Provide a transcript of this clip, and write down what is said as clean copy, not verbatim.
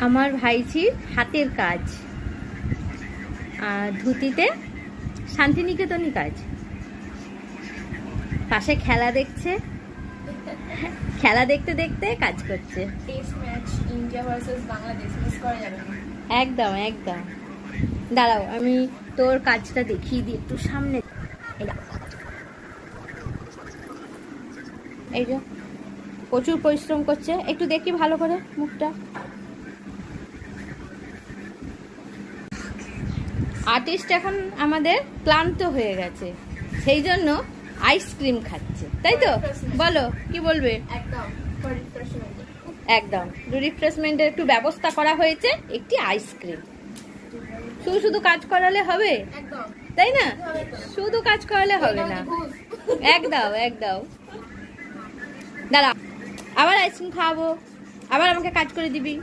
আমার ভাইঝির হাতের কাজ, আর ধুতিতে শান্তিনিকেতনী কাজ। পাশে খেলা দেখছে, খেলা দেখতে দেখতে কাজ করছে। Test match India versus Bangladesh miss করা যাবে না। একদম একদম। দাঁড়াও আমি তোর কাজটা দেখিয়ে দিই একটু সামনে। এই যে প্রচুর পরিশ্রম করছে, একটু দেখি ভালো করে মুখটা। আর্টিস্ট এখন আমাদের ক্লান্ত হয়ে গেছে, সেই জন্য আইসক্রিম খাচ্ছে, তাই তো? বলো কি বলবে? একদম ফর রিফ্রেশমেন্ট। একদম রিফ্রেশমেন্টের একটু ব্যবস্থা করা হয়েছে, একটি আইসক্রিম। শুধু শুধু কাজ করালে হবে? একদম তাই না? শুধু কাজ করালে হবে না। একদম একদম। দাঁড়া, আবার আইসক্রিম খাওয়াবো, আবার আমাকে কাজ করে দিবি।